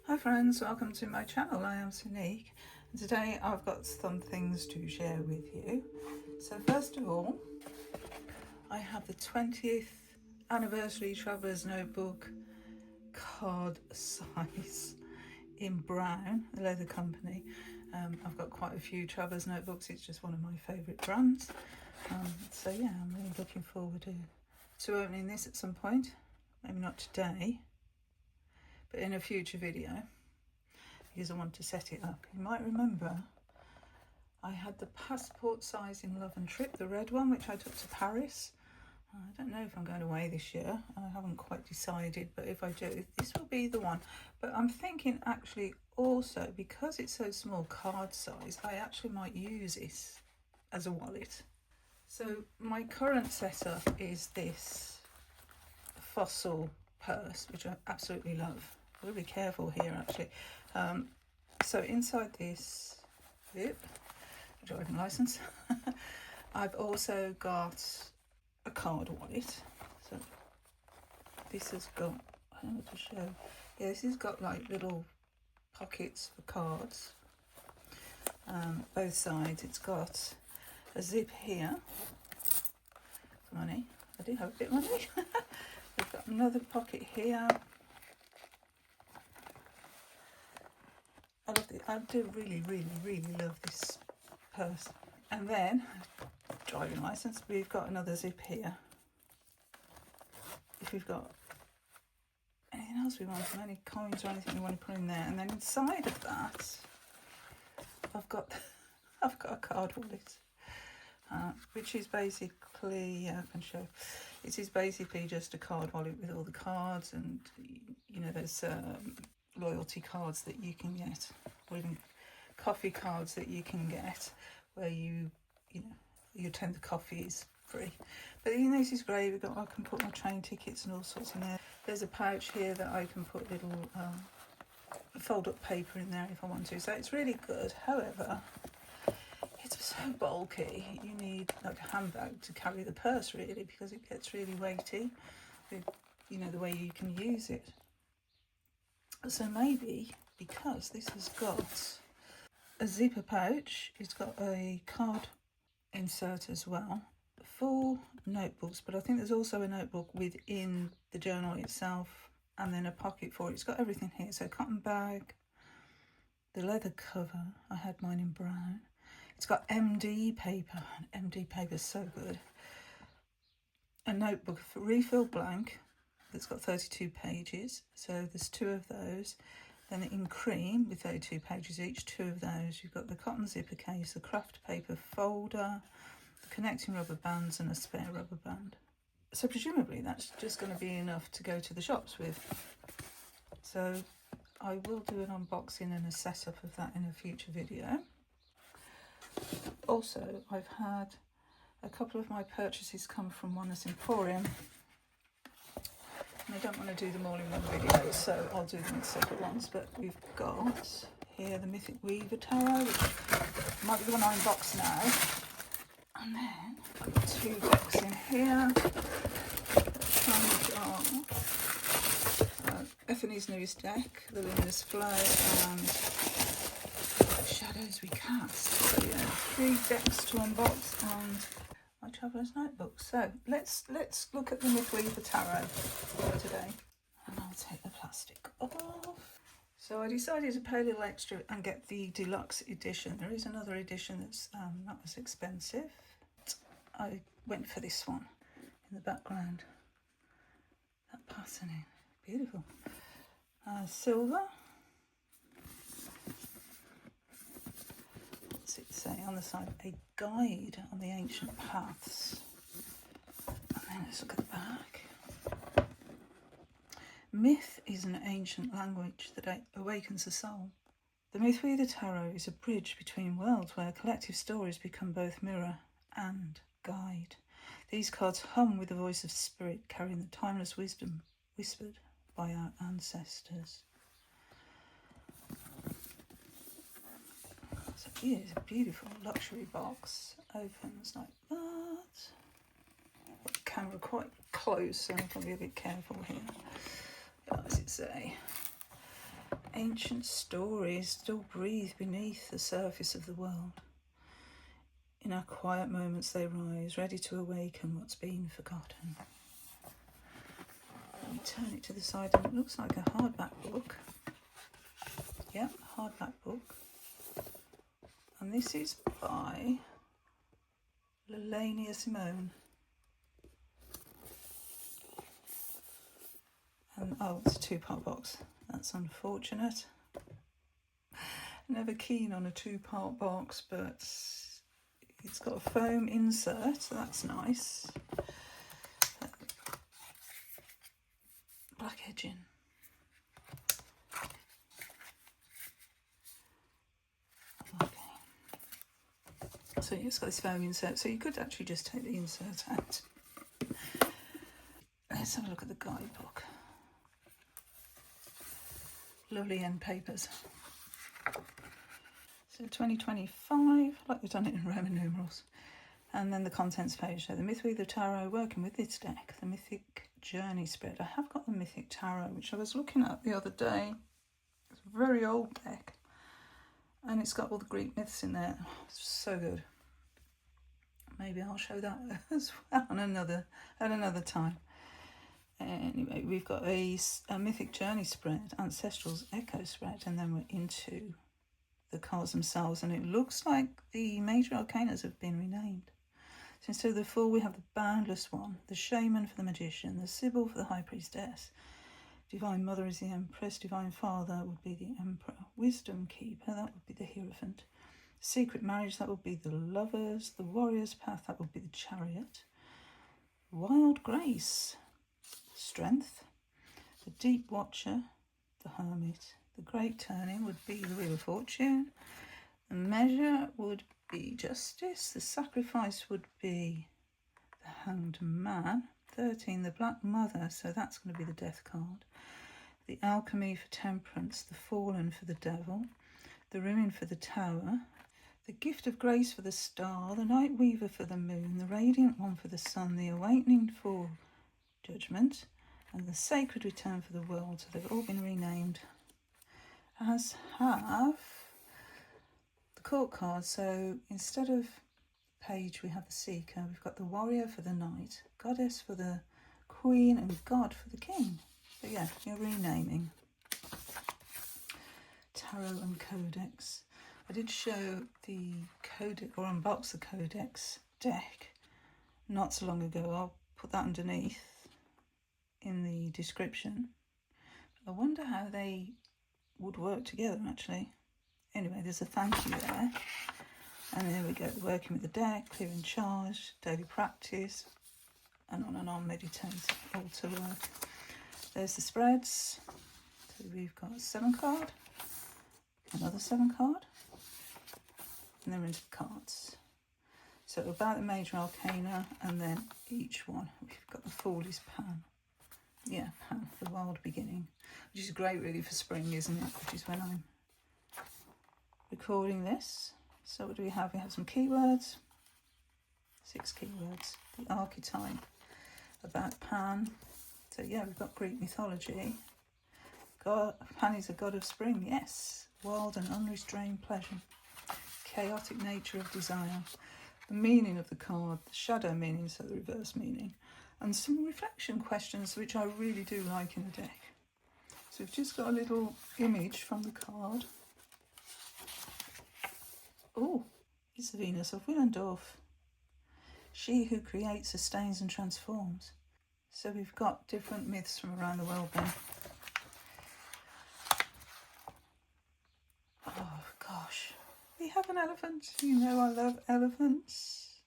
Hi friends, welcome to my channel. I am Sonique and today I've got some things to share with you. So first of all, I have the 20th anniversary Traveller's Notebook card size in brown, the leather company. I've got quite a few Traveller's Notebooks, it's just one of my favourite brands. So yeah, I'm really looking forward to opening this at some point, maybe not today, but in a future video, because I want to set it up. You might remember I had the passport size in Love and Trip, the red one, which I took to Paris. I don't know if I'm going away this year. I haven't quite decided, but if I do, this will be the one. But I'm thinking actually also, because it's so small card size, I actually might use this as a wallet. So my current setup is this fossil purse, which I absolutely love. I've got to be careful here actually. So inside this zip, driving license, I've also got a card wallet. So this has got, I don't know what to show. Yeah, this has got like little pockets for cards. Both sides. It's got a zip here for money. I do have a bit of money. We've got another pocket here. I do really love this purse. And then, driving license, we've got another zip here. If we've got anything else we want, any coins or anything we want to put in there. And then inside of that, I've got a card wallet, which is basically, I can show, it is basically just a card wallet with all the cards, and you know, there's loyalty cards that you can get, or even coffee cards that you can get, where you attend the coffees free. But you know, this is great. I can put my train tickets and all sorts in there. There's a pouch here that I can put little fold up paper in there if I want to, so it's really good. However, it's so bulky, you need like a handbag to carry the purse really, because it gets really weighty with, you know, the way you can use it. So maybe because this has got a zipper pouch, it's got a card insert as well, 4 notebooks, but I think there's also a notebook within the journal itself, and then a pocket for it. It's got everything here. So cotton bag, the leather cover, I had mine in brown. It's got MD paper, and MD paper is so good. A notebook for refill blank that's got 32 pages, so there's 2 of those. Then in cream with 32 pages each, 2 of those. You've got the cotton zipper case, the craft paper folder, the connecting rubber bands, and a spare rubber band. So presumably that's just going to be enough to go to the shops with. So I will do an unboxing and a setup of that in a future video. Also, I've had a couple of my purchases come from Oneness Emporium, and I don't want to do them all in one video, so I'll do them in separate ones. But we've got here the Mythic Weaver Tarot, which might be the one I unbox now. And then I've got 2 decks in here, which are Ephanie's newest deck, the Luminous Flow, and Shadows We Cast. So yeah, 3 decks to unbox and my Traveller's Notebook. So let's look at the Mythic Weaver Tarot today. And I'll take the plastic off. So I decided to pay a little extra and get the deluxe edition. There is another edition that's not as expensive. I went for this one in the background. That patterning, beautiful. Silver. What's it say on the side? A guide on the ancient paths. And then let's look at the back. Myth is an ancient language that awakens the soul. The Myth Weaver Tarot is a bridge between worlds where collective stories become both mirror and guide. These cards hum with the voice of spirit, carrying the timeless wisdom whispered by our ancestors. So here is a beautiful luxury box. Opens like that. Got the camera quite close, so I've got to be a bit careful here. What does it say? Ancient stories still breathe beneath the surface of the world. In our quiet moments they rise, ready to awaken what's been forgotten. Let me turn it to the side and it looks like a hardback book. Yep, hardback book. And this is by Lelania Simone. And oh, it's a 2-part box. That's unfortunate. Never keen on a 2-part box, but it's got a foam insert, so that's nice. Black edging. Okay. So it's got this foam insert, so you could actually just take the insert out. Let's have a look at the guidebook. Lovely end papers. So 2025, like we've done it in Roman numerals. And then the contents page. So the Mythweaver Tarot, working with this deck. The Mythic Journey spread. I have got the Mythic Tarot, which I was looking at the other day. It's a very old deck. And it's got all the Greek myths in there. Oh, it's so good. Maybe I'll show that as well at another time. Anyway, we've got a Mythic Journey spread, Ancestral's Echo spread, and then we're into the cards themselves, and it looks like the major arcanas have been renamed. So instead of the Fool, we have the Boundless One, the Shaman for the Magician, the Sibyl for the High Priestess, Divine Mother is the Empress, Divine Father would be the Emperor, Wisdom Keeper, that would be the Hierophant, Secret Marriage, that would be the Lovers, the Warrior's Path, that would be the Chariot, Wild Grace, Strength, the Deep Watcher, the Hermit, the Great Turning would be the Wheel of Fortune, the Measure would be Justice, the Sacrifice would be the Hanged Man, 13 the Black Mother, so that's going to be the Death card, the Alchemy for Temperance, the Fallen for the Devil, the Ruin for the Tower, the Gift of Grace for the Star, the Night Weaver for the Moon, the Radiant One for the Sun, the Awakening for Judgment, and the Sacred Return for the World. So they've all been renamed, as have the court cards. So instead of page we have the Seeker, we've got the Warrior for the Knight, Goddess for the Queen, and God for the King. So yeah, you're renaming. Tarot and Codex. I did show the Codex, or unbox the Codex deck not so long ago. I'll put that underneath in the description. I wonder how they would work together actually. Anyway, there's a thank you there. And there we go, working with the deck, clear and charge, daily practice, and on, meditate, altar work. There's the spreads. So we've got a 7 card, another 7 card, and then we're into the cards. So about the major arcana, and then each one. We've got the Fool is Pan. Yeah, Pan, the wild beginning, which is great really for spring, isn't it? Which is when I'm recording this. So what do we have? We have some keywords, 6 keywords, the archetype, about Pan. So yeah, we've got Greek mythology. God, Pan is a god of spring, yes. Wild and unrestrained pleasure. Chaotic nature of desire. The meaning of the card, the shadow meaning, so the reverse meaning. And some reflection questions, which I really do like in the deck. So we've just got a little image from the card. Oh, it's the Venus of Willendorf. She who creates, sustains and transforms. So we've got different myths from around the world then. Oh gosh, we have an elephant. You know I love elephants.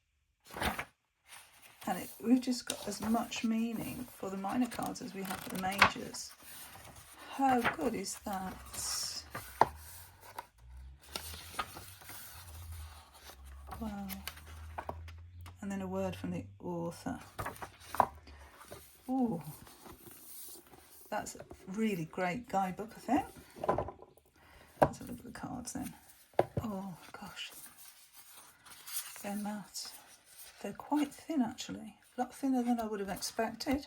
And we've just got as much meaning for the minor cards as we have for the majors. How good is that? Wow. And then a word from the author. Ooh, that's a really great guidebook, I think. Let's have a look at the cards then. Oh gosh, they're matte. They're quite thin actually, a lot thinner than I would have expected.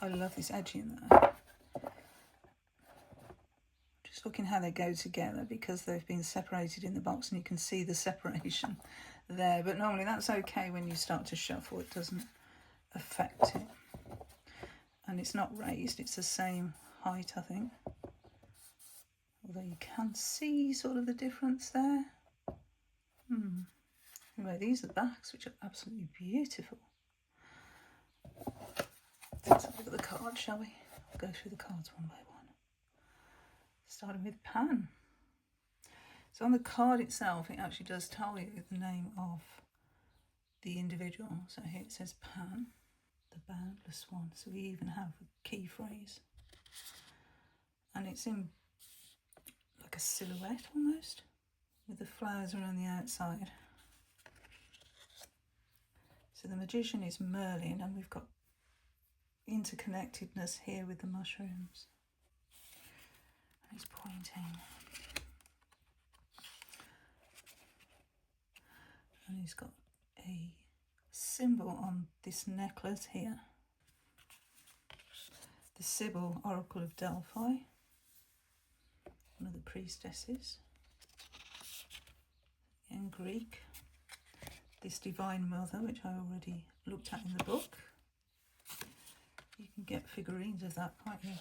I love this edging though. Just looking how they go together because they've been separated in the box and you can see the separation there. But normally that's okay when you start to shuffle, it doesn't affect it. And it's not raised, it's the same height, I think. Although you can see sort of the difference there. Anyway, these are the backs, which are absolutely beautiful. Let's have a look at the card, shall we? We'll go through the cards one by one. Starting with Pan. So on the card itself, it actually does tell you the name of the individual. So here it says Pan, the boundless one. So we even have a key phrase. And it's in like a silhouette almost, with the flowers around the outside. So the magician is Merlin, and we've got interconnectedness here with the mushrooms. And he's pointing. And he's got a symbol on this necklace here. The Sibyl, Oracle of Delphi, one of the priestesses. In Greek, this Divine Mother, which I already looked at in the book. You can get figurines of that, can't you?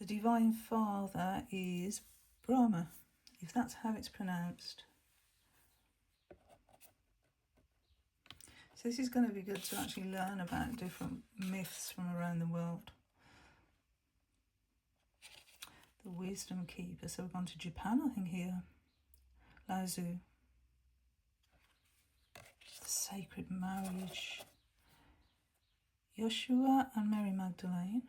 The Divine Father is Brahma, if that's how it's pronounced. So this is going to be good to actually learn about different myths from around the world. The Wisdom Keeper. So we've gone to Japan, I think, here. Lao Tzu. The Sacred Marriage. Joshua and Mary Magdalene.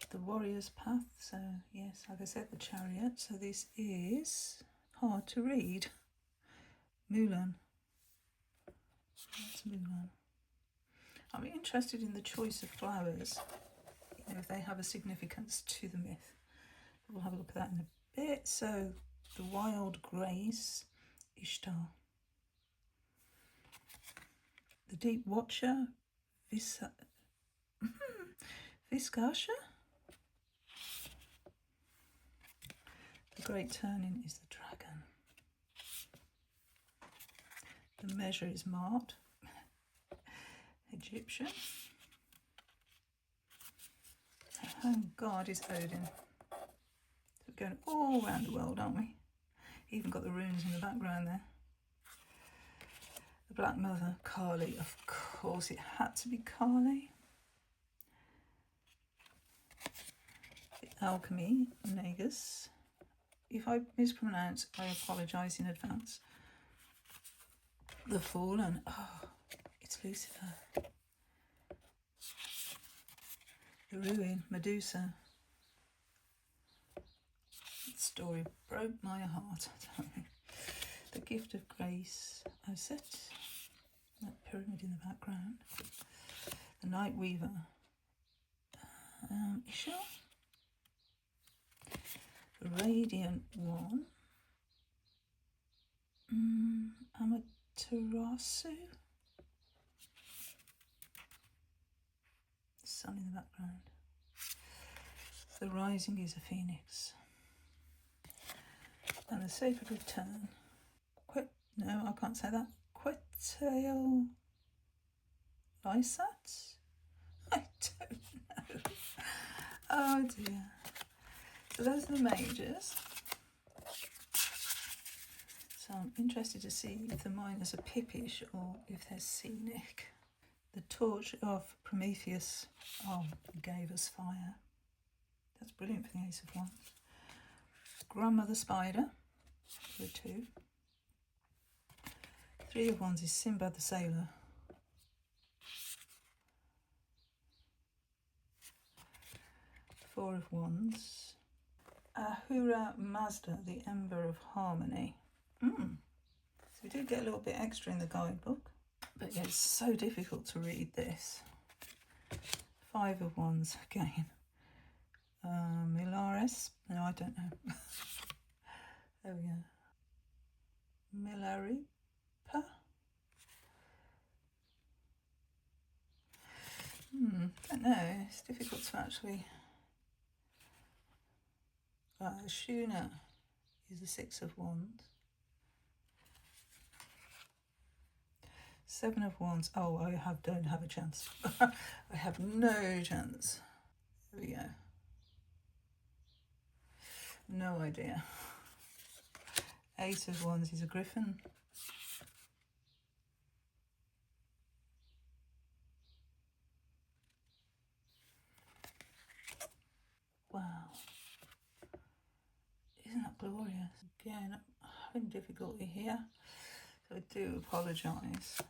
The Warrior's Path. So yes, like I said, the Chariot. So this is hard to read. Mulan. That's Mulan. I'm interested in the choice of flowers, you know, if they have a significance to the myth. We'll have a look at that in a bit. So the Wild Grace, Ishtar. The Deep Watcher, Viscasha. The Great Turning is the Dragon. The Measure is Mart, Egyptian. The Home God is Odin. So we're going all around the world, aren't we? Even got the runes in the background there. The Black Mother, Kali. Of course, it had to be Kali. The Alchemy, Nagus. If I mispronounce, I apologise in advance. The Fallen. Oh, it's Lucifer. The Ruin, Medusa. That story broke my heart. The Gift of Grace, Oset. That pyramid in the background. The Night Weaver. Ishar. The Radiant One. Amaterasu. The sun in the background. The Rising is a Phoenix. And the Sacred Return. No, I can't say that. Quetzal Lysat? I don't know. Oh dear. So those are the majors. So I'm interested to see if the minors are pippish or if they're scenic. The Torch of Prometheus. Oh, he gave us fire. That's brilliant for the Ace of Wands. Grandmother Spider. The 2. 3 of Wands is Sinbad the Sailor. 4 of Wands. Ahura Mazda, the Ember of Harmony. So we do get a little bit extra in the guidebook, but yeah, it's so difficult to read this. 5 of Wands again. Milares, no, I don't know. There we go. Milaripa. I don't know, it's difficult to actually... Shuna is the 6 of Wands. 7 of Wands. Oh, don't have a chance. I have no chance. There we go. No idea. 8 of Wands is a Griffin. Wow. Isn't that glorious? Again, I'm having difficulty here, so I do apologise.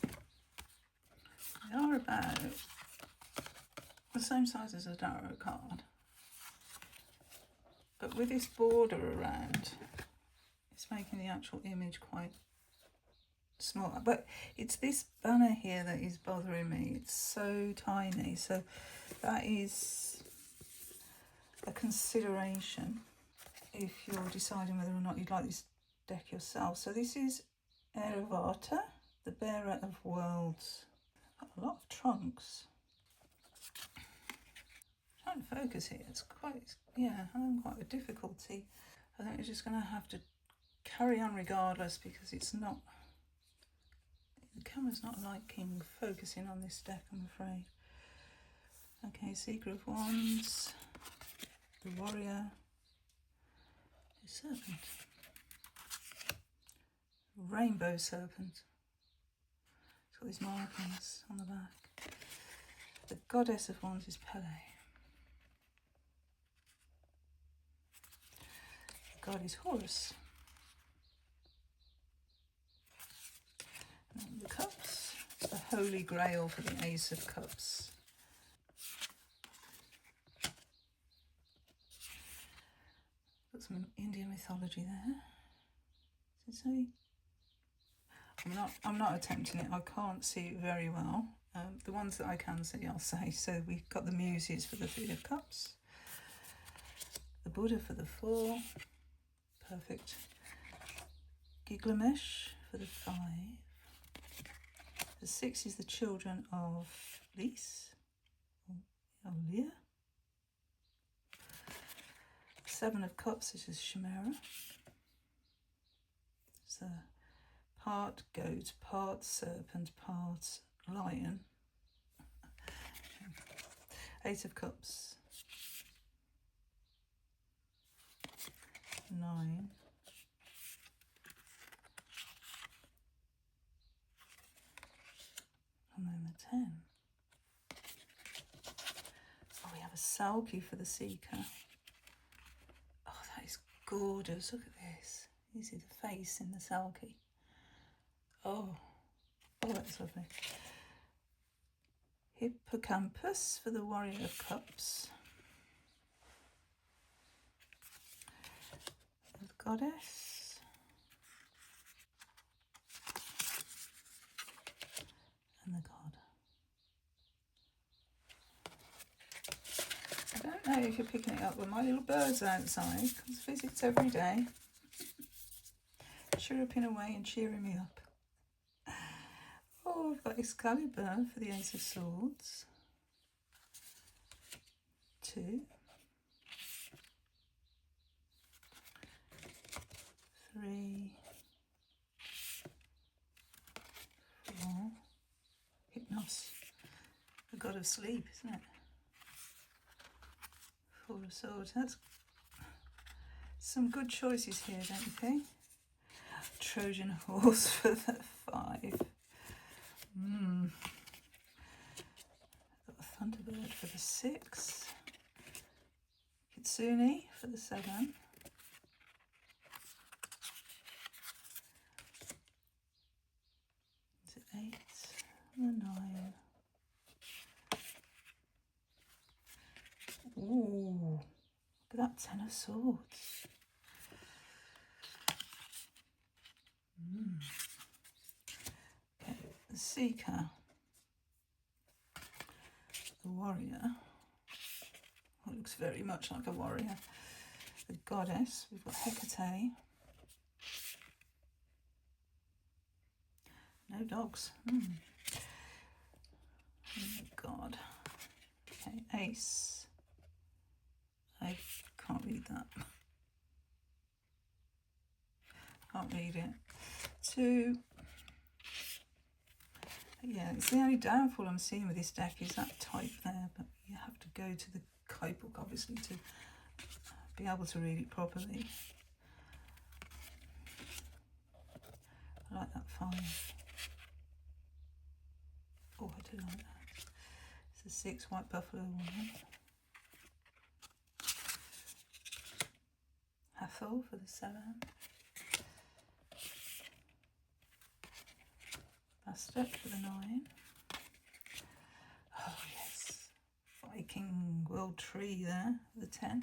They are about the same size as a tarot card, but with this border around, it's making the actual image quite small. But it's this banner here that is bothering me. It's so tiny, so that is a consideration if you're deciding whether or not you'd like this deck yourself. So this is Eravata, the bearer of worlds. A lot of trunks. I'm trying to focus here. It's quite, yeah, I'm having quite a difficulty. I think we're just going to have to carry on regardless, because it's not, the camera's not liking focusing on this deck, I'm afraid. Okay, Seeker of Wands, the Warrior, the Serpent, Rainbow Serpent. It's got these markings on the back. The Goddess of Wands is Pele. The God is Horus. And the Cups, the Holy Grail for the Ace of Cups. Got some Indian mythology there. Does it say? I'm not attempting it. I can't see it very well. The ones that I can see, I'll say. So we've got the Muses for the 3 of Cups, the Buddha for the 4, perfect. Gilgamesh for the 5. The 6 is the children of Lys, or Leah. 7 of Cups, this is Chimera. So part goat, part serpent, part lion. 8 of Cups. 9. And then the 10. Oh, we have a Salki for the Seeker. Oh, that is gorgeous. Look at this. You see the face in the Salki. Oh, that's lovely. Hippocampus for the Warrior of Cups. The Goddess. And the God. I don't know if you're picking it up with my little birds outside, because visits every day. Chirruping away and cheering me up. Oh, I've got Excalibur for the Ace of Swords. 2. 3. 4. Hypnos, the god of sleep, isn't it? 4 of Swords. That's some good choices here, don't you think? Trojan horse for the 5. Got a Thunderbird for the 6. Kitsune for the 7. Is it 8 and the 9? Ooh, look at that 10 of Swords. Okay, the Seeker, the Warrior. Oh, it looks very much like a warrior. The Goddess, we've got Hecate. No dogs. Oh God. Okay, ace. I can't read that. Can't read it. 2. Yeah, it's the only downfall I'm seeing with this deck is that type there, but you have to go to the guide book obviously to be able to read it properly. I like that 5. Oh, I do like that. It's a 6 white buffalo one. Hathor for the 7. Bastet for the 9. Oh yes, Viking World Tree there, the 10.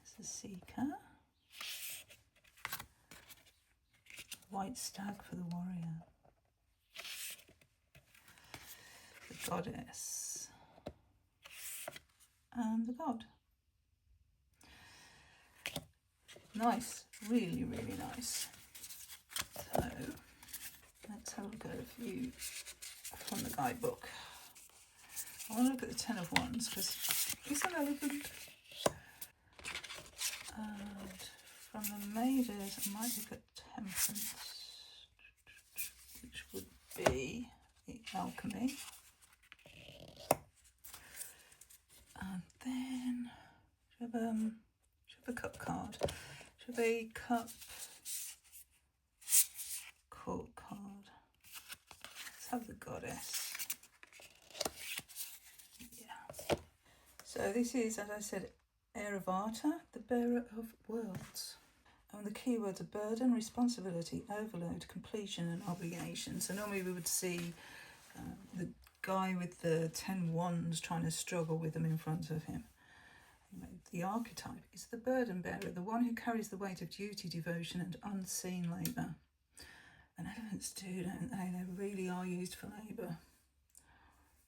It's a Seeker. White Stag for the Warrior. The Goddess. And the God. Nice, really, really nice. So, let's have a look at a few from the guidebook. I want to look at the 10 of Wands because it's an elegant. And from the Maidens, I might look at Temperance, which would be the Alchemy. And then, should have a Cup card. Should have a Cup Court card. Let's have the Goddess. Yeah. So this is, as I said, Aravata, the bearer of worlds. And the keywords are burden, responsibility, overload, completion and obligation. So normally we would see the guy with the 10 wands trying to struggle with them in front of him. The archetype is the burden bearer, the one who carries the weight of duty, devotion and unseen labour. And elephants do, don't they? They really are used for labour.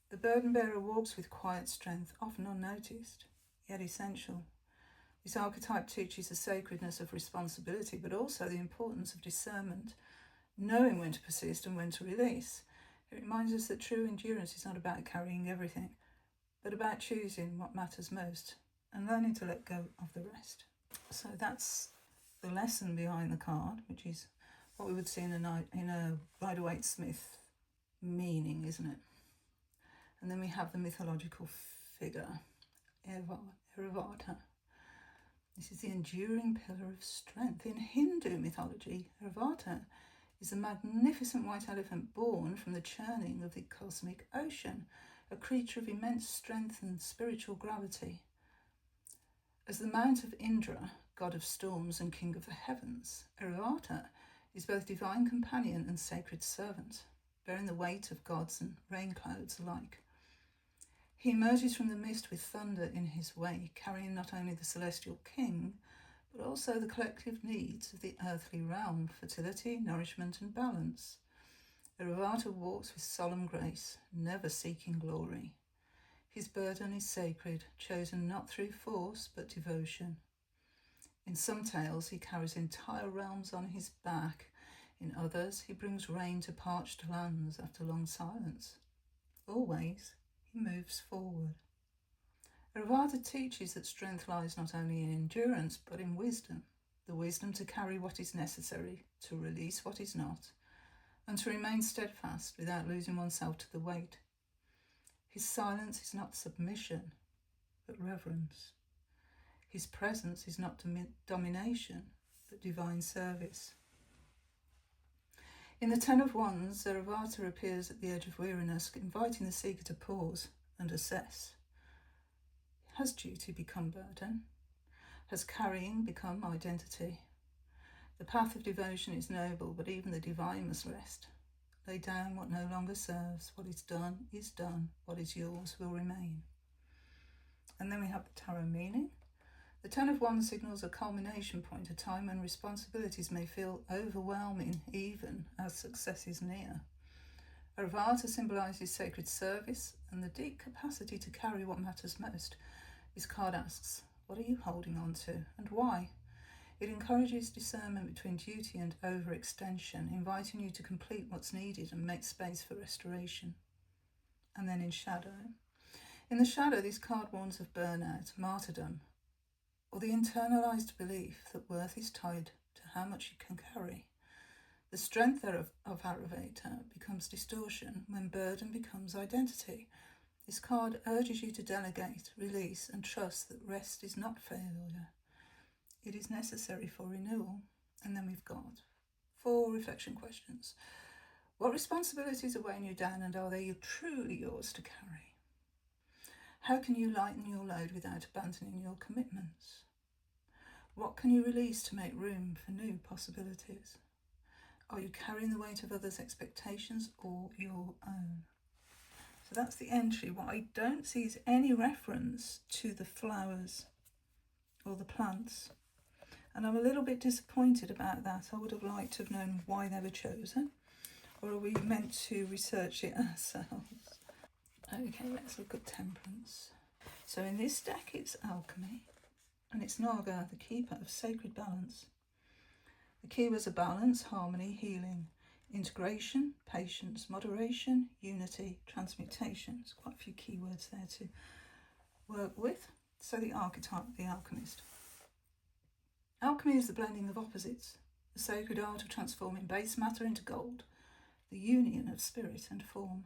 The burden bearer walks with quiet strength, often unnoticed, yet essential. This archetype teaches the sacredness of responsibility, but also the importance of discernment, knowing when to persist and when to release. It reminds us that true endurance is not about carrying everything, but about choosing what matters most and learning to let go of the rest. So that's the lesson behind the card, which is what we would see in a Rider-Waite-Smith meaning, isn't it? And then we have the mythological figure, Aravata. This is the enduring pillar of strength. In Hindu mythology, Aravata is a magnificent white elephant born from the churning of the cosmic ocean, a creature of immense strength and spiritual gravity. As the mount of Indra, god of storms and king of the heavens, Aravata is both divine companion and sacred servant, bearing the weight of gods and rain clouds alike. He emerges from the mist with thunder in his wake, carrying not only the celestial king, but also the collective needs of the earthly realm, fertility, nourishment and balance. Aravata walks with solemn grace, never seeking glory. His burden is sacred, chosen not through force but devotion. In some tales he carries entire realms on his back, in others he brings rain to parched lands after long silence. Always he moves forward. Aravata teaches that strength lies not only in endurance but in wisdom, the wisdom to carry what is necessary, to release what is not, and to remain steadfast without losing oneself to the weight. His silence is not submission, but reverence. His presence is not domination, but divine service. In the 10 of Wands, Aravata appears at the edge of weariness, inviting the seeker to pause and assess. Has duty become burden? Has carrying become identity? The path of devotion is noble, but even the divine must rest. Lay down what no longer serves. What is done is done. What is yours will remain. And then we have the tarot meaning. The 10 of Wands signals a culmination point, a time when responsibilities may feel overwhelming, even as success is near. Aravata symbolises sacred service and the deep capacity to carry what matters most. This card asks, what are you holding on to and why? It encourages discernment between duty and overextension, inviting you to complete what's needed and make space for restoration. and then in shadow. In the shadow, this card warns of burnout, martyrdom, or the internalized belief that worth is tied to how much you can carry. The strength of Ayurveda becomes distortion when burden becomes identity. This card urges you to delegate, release, and trust that rest is not failure. It is necessary for renewal. And then we've got 4 reflection questions. What responsibilities are weighing you down, and are they truly yours to carry? How can you lighten your load without abandoning your commitments? What can you release to make room for new possibilities? Are you carrying the weight of others' expectations or your own? So that's the entry. What I don't see is any reference to the flowers or the plants. And I'm a little bit disappointed about that. I would have liked to have known why they were chosen. Or are we meant to research it ourselves? Okay, let's look at temperance. So in this deck it's alchemy. And it's Naga, the keeper of sacred balance. The keywords are balance, harmony, healing, integration, patience, moderation, unity, transmutation. There's quite a few keywords there to work with. So the archetype, the alchemist. Alchemy is the blending of opposites, the sacred art of transforming base matter into gold, the union of spirit and form.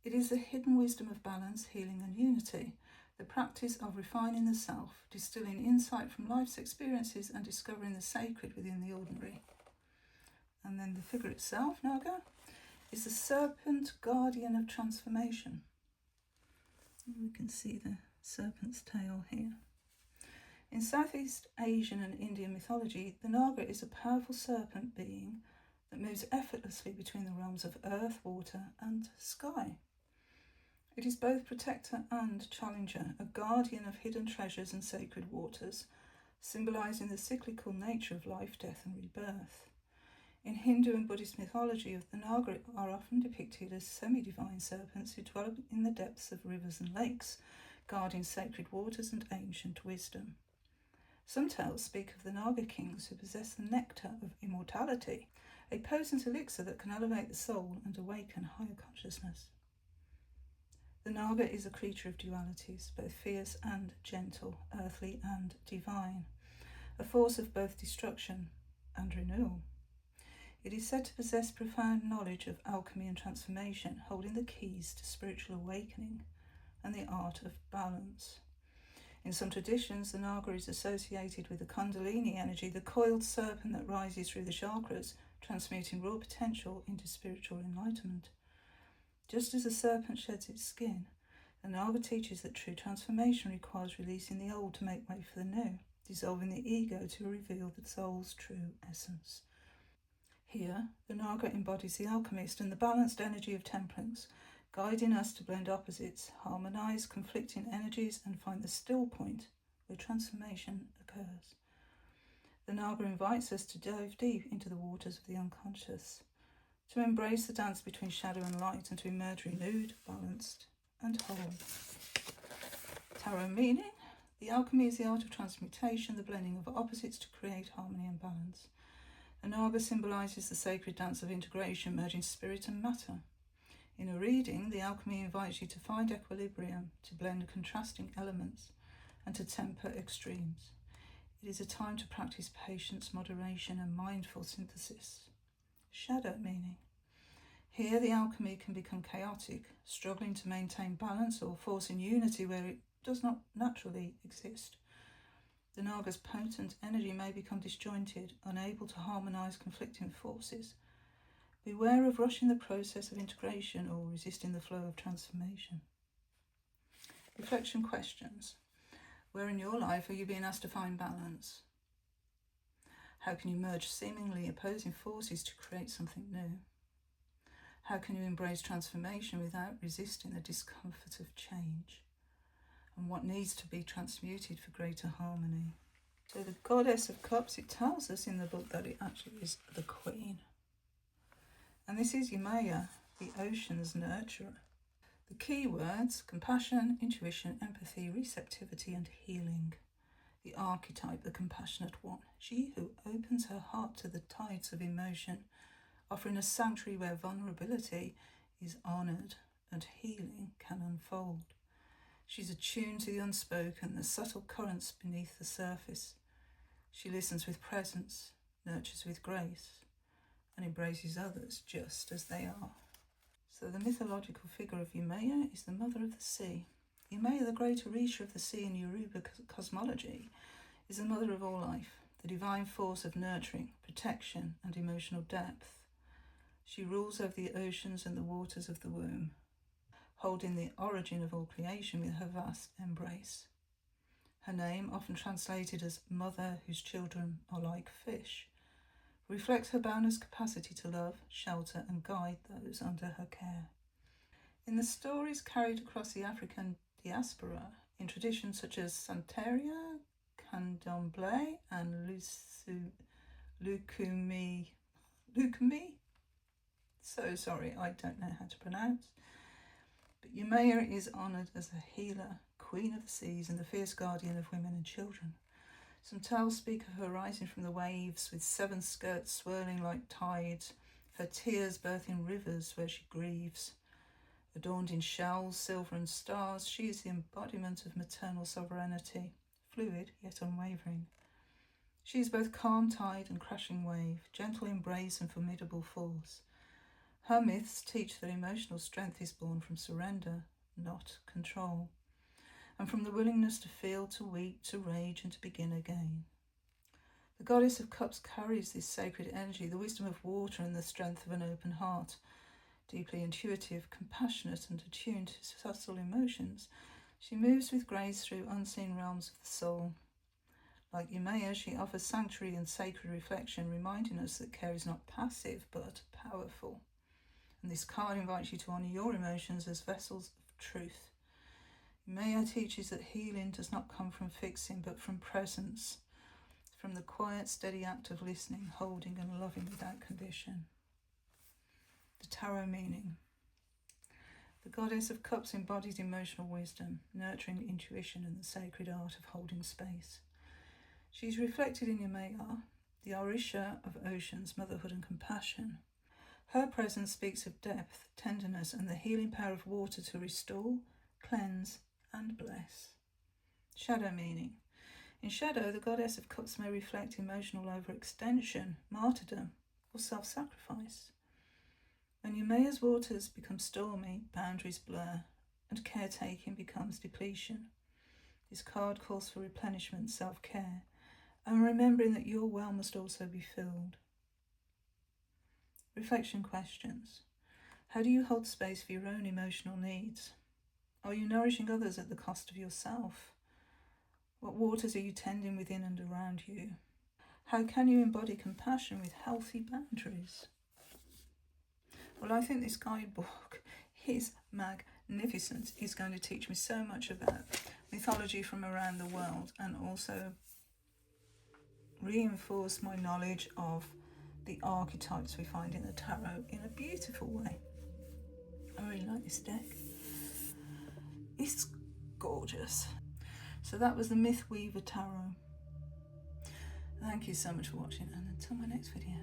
It is the hidden wisdom of balance, healing and unity, the practice of refining the self, distilling insight from life's experiences and discovering the sacred within the ordinary. And then the figure itself, Naga, is the serpent guardian of transformation. We can see the serpent's tail here. In Southeast Asian and Indian mythology, the Naga is a powerful serpent being that moves effortlessly between the realms of earth, water and sky. It is both protector and challenger, a guardian of hidden treasures and sacred waters, symbolising the cyclical nature of life, death and rebirth. In Hindu and Buddhist mythology, the Naga are often depicted as semi-divine serpents who dwell in the depths of rivers and lakes, guarding sacred waters and ancient wisdom. Some tales speak of the Naga kings who possess the nectar of immortality, a potent elixir that can elevate the soul and awaken higher consciousness. The Naga is a creature of dualities, both fierce and gentle, earthly and divine, a force of both destruction and renewal. It is said to possess profound knowledge of alchemy and transformation, holding the keys to spiritual awakening and the art of balance. In some traditions, the Naga is associated with the Kundalini energy, the coiled serpent that rises through the chakras, transmuting raw potential into spiritual enlightenment. Just as a serpent sheds its skin, the Naga teaches that true transformation requires releasing the old to make way for the new, dissolving the ego to reveal the soul's true essence. Here, the Naga embodies the alchemist and the balanced energy of temperance, guiding us to blend opposites, harmonise conflicting energies and find the still point where transformation occurs. The Naga invites us to dive deep into the waters of the unconscious, to embrace the dance between shadow and light and to emerge renewed, balanced and whole. Tarot meaning: the alchemy is the art of transmutation, the blending of opposites to create harmony and balance. The Naga symbolises the sacred dance of integration, merging spirit and matter. In a reading, the alchemy invites you to find equilibrium, to blend contrasting elements and to temper extremes. It is a time to practice patience, moderation and mindful synthesis. Shadow meaning: here the alchemy can become chaotic, struggling to maintain balance or forcing unity where it does not naturally exist. The Naga's potent energy may become disjointed, unable to harmonise conflicting forces. Beware of rushing the process of integration or resisting the flow of transformation. Reflection questions. Where in your life are you being asked to find balance? How can you merge seemingly opposing forces to create something new? How can you embrace transformation without resisting the discomfort of change? And what needs to be transmuted for greater harmony? So the Goddess of Cups, it tells us in the book that it actually is the Queen. And this is Yemaya, the ocean's nurturer. The key words: compassion, intuition, empathy, receptivity and healing. The archetype, the compassionate one, she who opens her heart to the tides of emotion, offering a sanctuary where vulnerability is honoured, and healing can unfold. She's attuned to the unspoken, the subtle currents beneath the surface. She listens with presence, nurtures with grace, and embraces others just as they are. So the mythological figure of Umea is the mother of the sea. Umea, the great Orisha of the sea in Yoruba cosmology, is the mother of all life, the divine force of nurturing, protection, and emotional depth. She rules over the oceans and the waters of the womb, holding the origin of all creation with her vast embrace. Her name, often translated as Mother whose children are like fish, reflects her boundless capacity to love, shelter, and guide those under her care. In the stories carried across the African diaspora, in traditions such as Santeria, Candomblé, and Lukumi. So sorry, I don't know how to pronounce. But Umea is honoured as a healer, queen of the seas, and the fierce guardian of women and children. Some tales speak of her rising from the waves with 7 skirts swirling like tides, her tears birthing rivers where she grieves. Adorned in shells, silver and stars, she is the embodiment of maternal sovereignty, fluid yet unwavering. She is both calm tide and crashing wave, gentle embrace and formidable force. Her myths teach that emotional strength is born from surrender, not control, and from the willingness to feel, to weep, to rage, and to begin again. The Goddess of Cups carries this sacred energy, the wisdom of water and the strength of an open heart. Deeply intuitive, compassionate, and attuned to subtle emotions, she moves with grace through unseen realms of the soul. Like Umea, she offers sanctuary and sacred reflection, reminding us that care is not passive but powerful. And this card invites you to honour your emotions as vessels of truth. Umea teaches that healing does not come from fixing but from presence, from the quiet, steady act of listening, holding, and loving without condition. The tarot meaning. The Goddess of Cups embodies emotional wisdom, nurturing intuition, and the sacred art of holding space. She is reflected in Umea, the Orisha of oceans, motherhood, and compassion. Her presence speaks of depth, tenderness, and the healing power of water to restore, cleanse, and bless. Shadow meaning. In shadow, the Goddess of Cups may reflect emotional overextension, martyrdom, or self-sacrifice. When Umea's waters become stormy, boundaries blur, and caretaking becomes depletion. This card calls for replenishment, self-care, and remembering that your well must also be filled. Reflection questions. How do you hold space for your own emotional needs? Are you nourishing others at the cost of yourself? What waters are you tending within and around you? How can you embody compassion with healthy boundaries? Well, I think this guidebook is magnificent. It's going to teach me so much about mythology from around the world and also reinforce my knowledge of the archetypes we find in the tarot in a beautiful way. I really like this deck. It's gorgeous. So that was the Myth Weaver Tarot. Thank you so much for watching, and until my next video.